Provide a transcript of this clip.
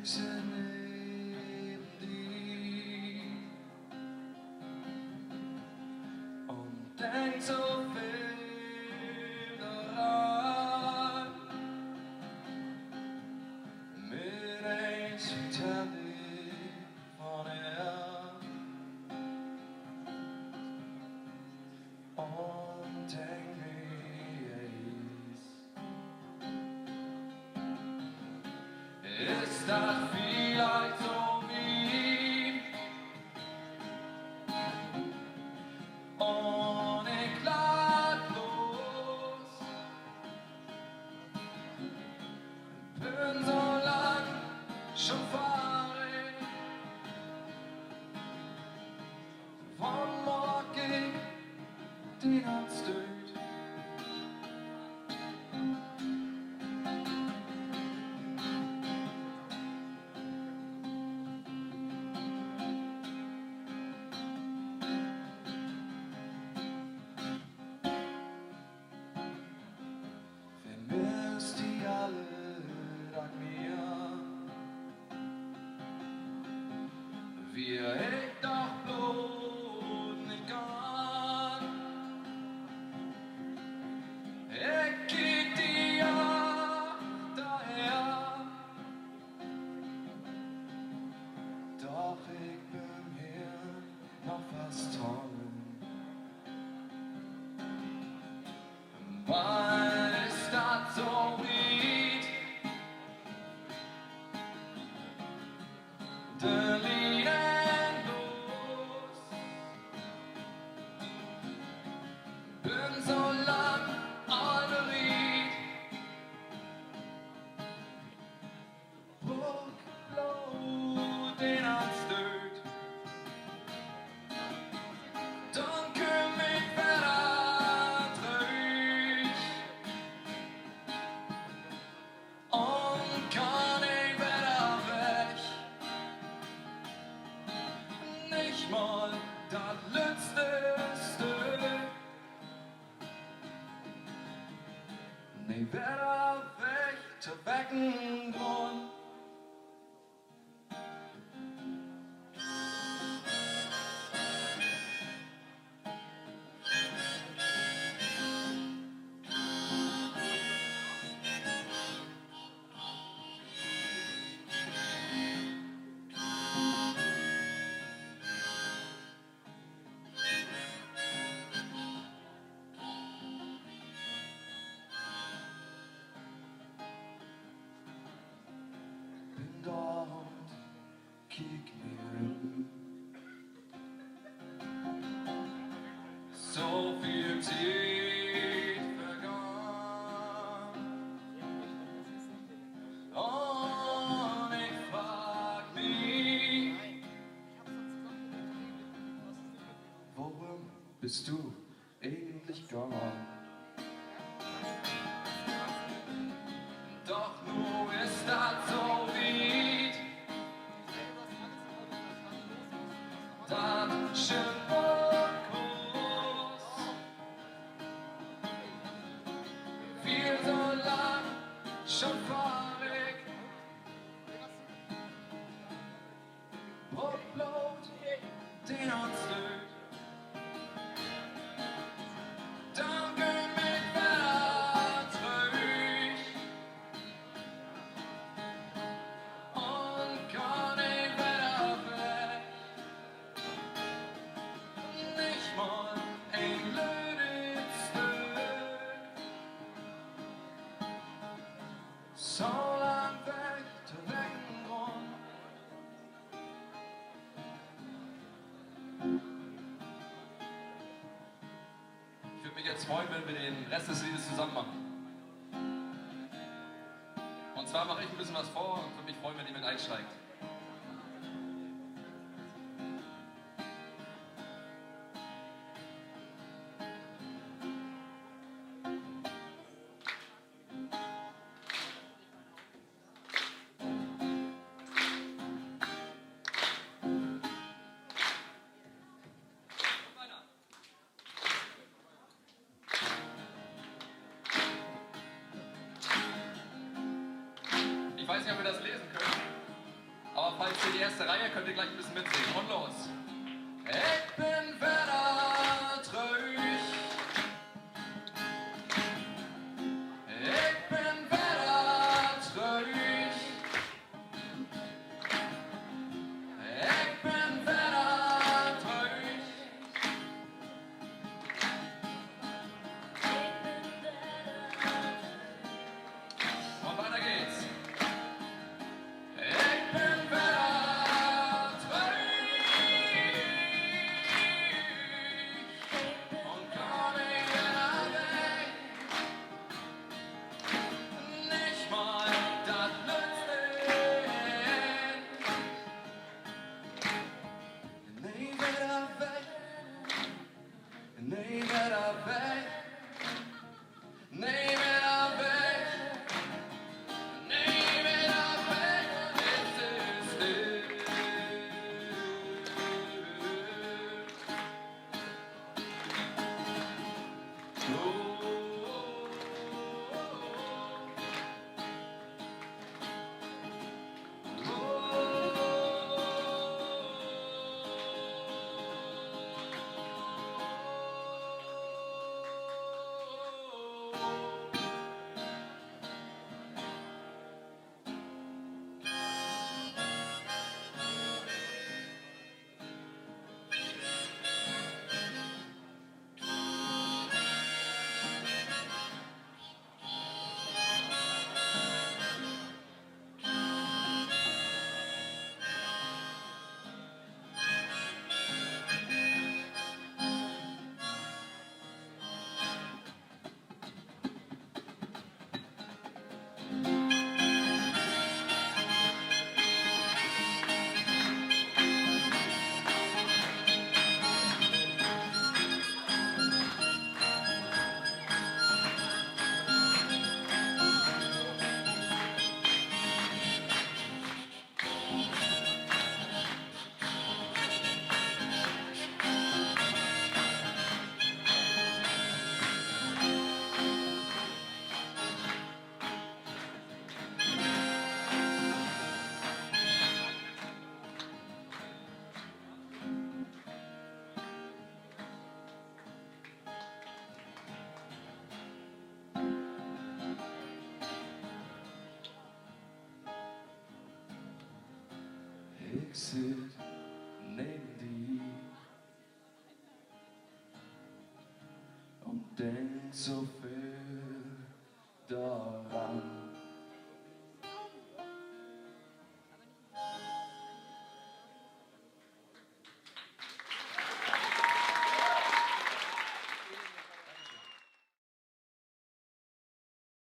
Füße neben dir und denk so viel daran, mit eins Telefonieren und denk mir ist das vielleicht so wie und ich lad los, bin so lang schon fahrig von morgen die nachts durch. Vermisst die alle Tag mir, wir ich doch bloß nicht kann. Ich krieg die ja daher, doch ich bin hier noch fast toll. Weil ist das so weit, der Linien los. Bin so lang alleried, Burg Blut den anstört. Danke mich verratrüch und kann ich wieder weg. Nicht mal das letzte Stück. Nee, wieder weg zu wecken Grund. Bin da und kick mir hin. So viel Zeit vergangen und ich frag mich, worum bist du eigentlich gegangen? Doch nur ist das so weit, das Schiff war groß, viel so lang schon fahrig, Brotblut den uns löst. Danke mich verratrüch und kann ich wieder weg. Nicht mal ein blödes Stück. So lang weg zu wecken Grund. Ich würde mich jetzt freuen, wenn wir den Rest des Liedes zusammen machen. Und zwar mache ich ein bisschen was vor und würde mich freuen, wenn ihr mit einsteigt. Ich weiß nicht, ob ihr das lesen könnt. falls ihr die erste Reihe, könnt ihr gleich ein bisschen mitsingen. Und los. Ich bin wieder traurig. Ich bin wieder traurig. Ich bin wieder traurig. Und weiter geht's. Ich bin wieder traurig und komm nicht wieder weg. Nicht mal das nützt nicht. Nie wieder weg. Nie wieder weg. Nie wieder weg. Nie wieder weg. This is it. Ich sit neben dir und denk so viel